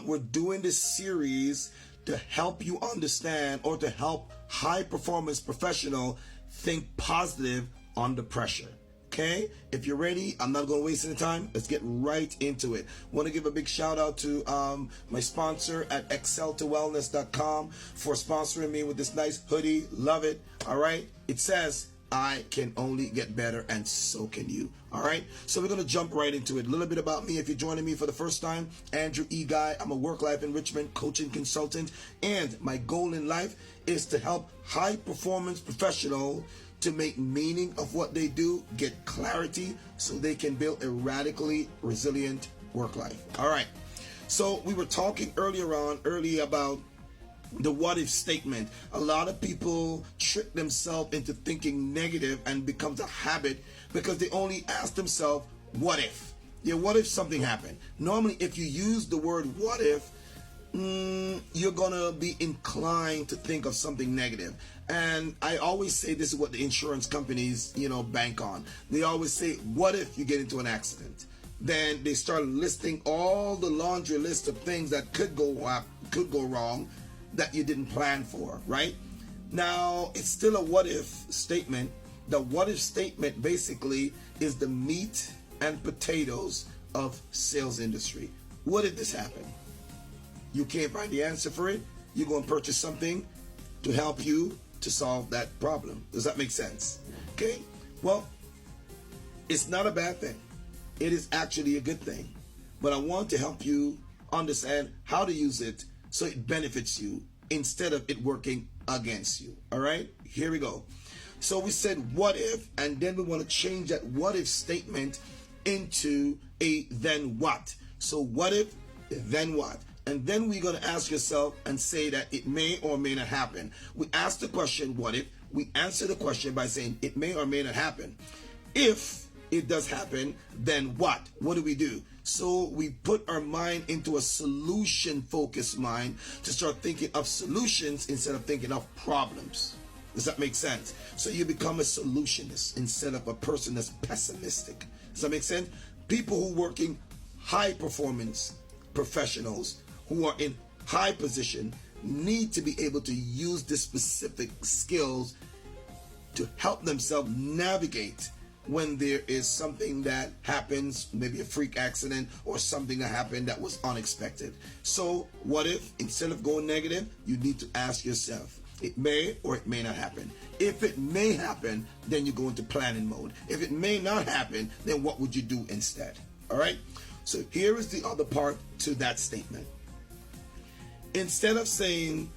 we're doing this series to help you understand, or to help high performance professional think positive under pressure. Okay, if you're ready, I'm not going to waste any time. Let's get right into it. Want to give a big shout out to my sponsor at exceltowellness.com for sponsoring me with this nice hoodie. Love it. All right, it says I can only get better, and so can you. All right, so we're going to jump right into it. A little bit about me if you're joining me for the first time. Andrew E. Guy. I'm a work-life enrichment coaching consultant, and my goal in life is to help high-performance professionals to make meaning of what they do, get clarity, so they can build a radically resilient work life. All right, so we were talking earlier about the what if statement. A lot of people trick themselves into thinking negative, and becomes a habit because they only ask themselves, what if? Yeah, what if something happened? Normally, if you use the word what if, you're gonna be inclined to think of something negative. And I always say this is what the insurance companies, bank on. They always say, what if you get into an accident? Then they start listing all the laundry list of things that could go wrong, that you didn't plan for, right? Now, it's still a what if statement. The what if statement basically is the meat and potatoes of sales industry. What if this happened? You can't find the answer for it. You're going to purchase something to help you to solve that problem. Does that make sense? Okay, well, it's not a bad thing. It is actually a good thing. But I want to help you understand how to use it so it benefits you instead of it working against you. All right, here we go. So we said what if, and then we want to change that what if statement into a then what. So what if, then what? And then we're going to ask yourself and say that it may or may not happen. We ask the question, what if? We answer the question by saying it may or may not happen. If it does happen, then what? What do we do? So we put our mind into a solution-focused mind to start thinking of solutions instead of thinking of problems. Does that make sense? So you become a solutionist instead of a person that's pessimistic. Does that make sense? People who are working high performance professionals who are in high position need to be able to use the specific skills to help themselves navigate when there is something that happens, maybe a freak accident or something that happened that was unexpected. So what if, instead of going negative, you need to ask yourself, it may or it may not happen. If it may happen, then you go into planning mode. If it may not happen, then what would you do instead? All right, so here is the other part to that statement. Instead of saying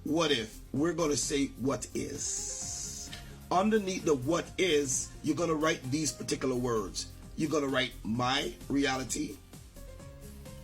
what if, we're going to say what is. Underneath the what is, you're going to write these particular words. You're going to write my reality,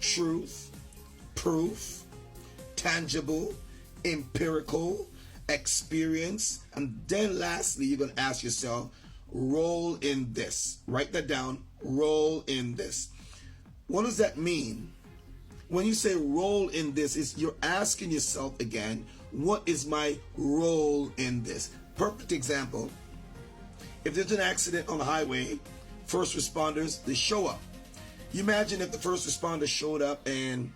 truth, proof, tangible, empirical, experience, and then lastly, you're going to ask yourself, role in this. Write that down, role in this. What does that mean? When you say role in this, is you're asking yourself again, what is my role in this? Perfect example. If there's an accident on the highway, first responders, they show up. You imagine if the first responders showed up and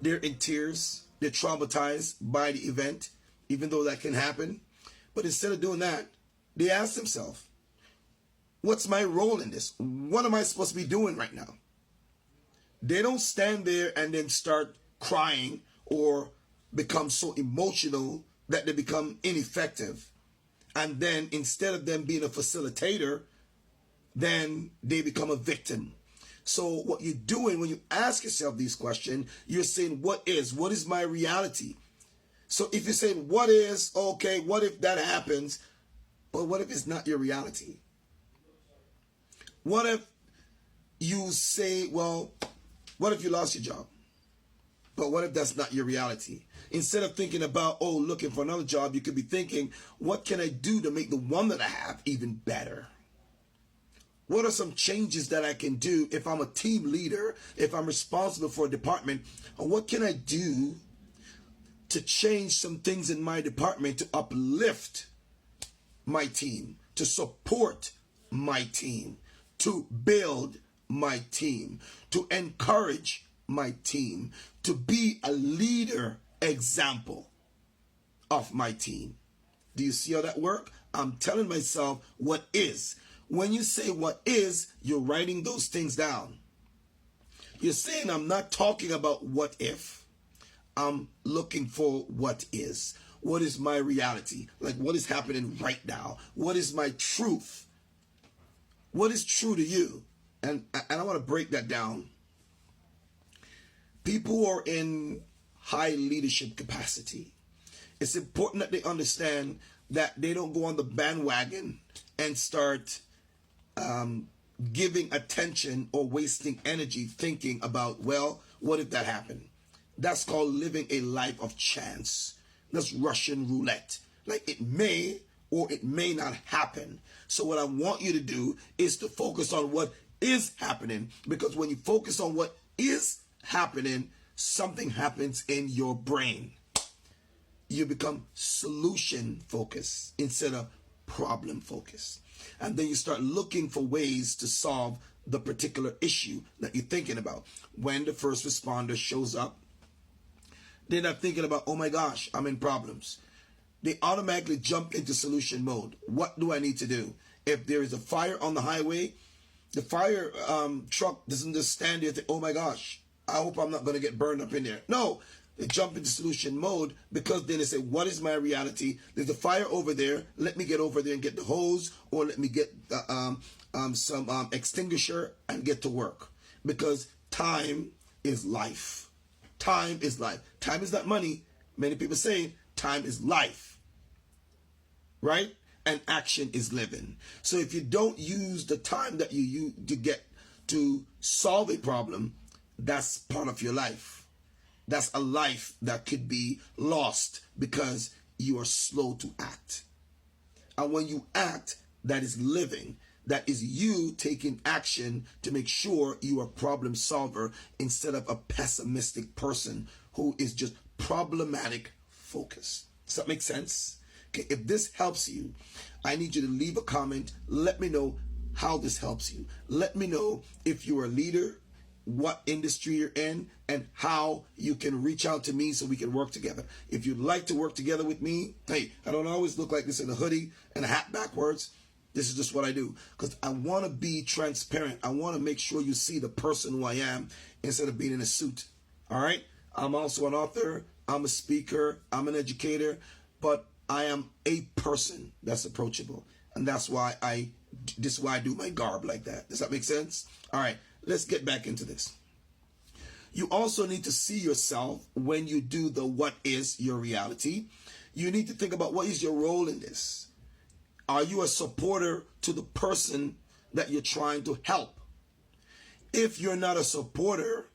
they're in tears, they're traumatized by the event, even though that can happen. But instead of doing that, they ask themselves, what's my role in this? What am I supposed to be doing right now? They don't stand there and then start crying or become so emotional that they become ineffective. And then instead of them being a facilitator, then they become a victim. So what you're doing when you ask yourself these questions, you're saying, what is my reality? So if you're saying, what is, okay, what if that happens? But what if it's not your reality? What if you say, well, what if you lost your job? But what if that's not your reality? Instead of thinking about, looking for another job, you could be thinking, what can I do to make the one that I have even better? What are some changes that I can do if I'm a team leader, if I'm responsible for a department? Or what can I do to change some things in my department to uplift my team, to support my team, to build my team, to encourage my team to be a leader example of my team. Do you see how that works? I'm telling myself what is. When you say what is, you're writing those things down. You're saying I'm not talking about what if. I'm looking for what is. What is my reality? Like what is happening right now? What is my truth? What is true to you? And I want to break that down. People who are in high leadership capacity, it's important that they understand that they don't go on the bandwagon and start giving attention or wasting energy thinking about, well, what if that happened? That's called living a life of chance. That's Russian roulette. Like it may or it may not happen. So what I want you to do is to focus on what is happening, because when you focus on what is happening, something happens in your brain. You become solution focused instead of problem focused. And then you start looking for ways to solve the particular issue that you're thinking about. When the first responder shows up, they're not thinking about, oh my gosh, I'm in problems. They automatically jump into solution mode. What do I need to do? If there is a fire on the highway, the fire truck doesn't just stand there and think, oh my gosh, I hope I'm not going to get burned up in there. No, they jump into solution mode, because then they say, what is my reality? There's a fire over there. Let me get over there and get the hose, or let me get some extinguisher and get to work. Because time is life. Time is life. Time is not money. Many people say time is life. Right? And action is living. So if you don't use the time that you use to get to solve a problem, that's part of your life. That's a life that could be lost because you are slow to act. And when you act, that is living. That is you taking action to make sure you are a problem solver instead of a pessimistic person who is just problematic focused. Does that make sense? Okay, if this helps you, I need you to leave a comment. Let me know how this helps you. Let me know if you're a leader, what industry you're in, and how you can reach out to me so we can work together. If you'd like to work together with me, hey, I don't always look like this in a hoodie and a hat backwards. This is just what I do, because I want to be transparent. I want to make sure you see the person who I am instead of being in a suit. All right? I'm also an author. I'm a speaker. I'm an educator. But I am a person that's approachable. And that's why I do my garb like that. Does that make sense? All right. Let's get back into this. You also need to see yourself when you do the what is your reality. You need to think about, what is your role in this? Are you a supporter to the person that you're trying to help? If you're not a supporter,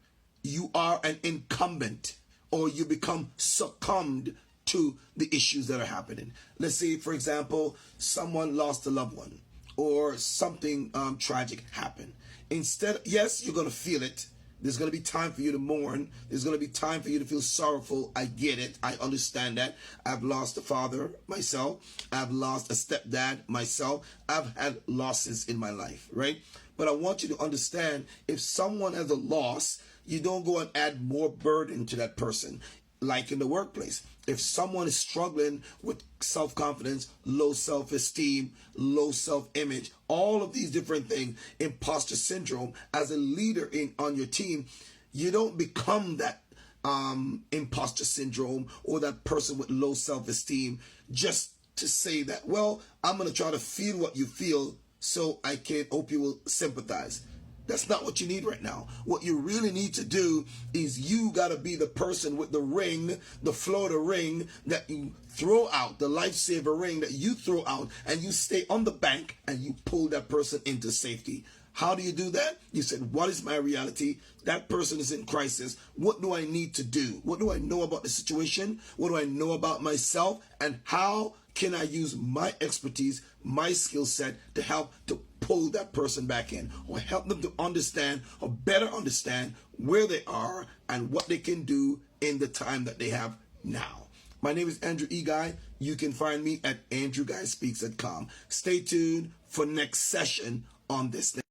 you are an incumbent, or you become succumbed to the issues that are happening. Let's say, for example, someone lost a loved one, or something tragic happened. Instead, yes, you're going to feel it. There's going to be time for you to mourn. There's going to be time for you to feel sorrowful. I get it. I understand that. I've lost a father myself. I've lost a stepdad myself. I've had losses in my life, right? But I want you to understand, if someone has a loss, you don't go and add more burden to that person. Like in the workplace, if someone is struggling with self-confidence, low self-esteem, low self-image, all of these different things, imposter syndrome, as a leader on your team, you don't become that imposter syndrome or that person with low self-esteem just to say that, well, I'm going to try to feel what you feel so I can hope you will sympathize. That's not what you need right now. What you really need to do is you got to be the person with the ring, the Florida ring that you throw out, the lifesaver ring that you throw out, and you stay on the bank and you pull that person into safety. How do you do that? You said, what is my reality? That person is in crisis. What do I need to do? What do I know about the situation? What do I know about myself? And how can I use my expertise, my skill set to help to pull that person back in, or help them to understand or better understand where they are and what they can do in the time that they have now. My name is Andrew E. Guy. You can find me at andrewguyspeaks.com. Stay tuned for next session on this thing.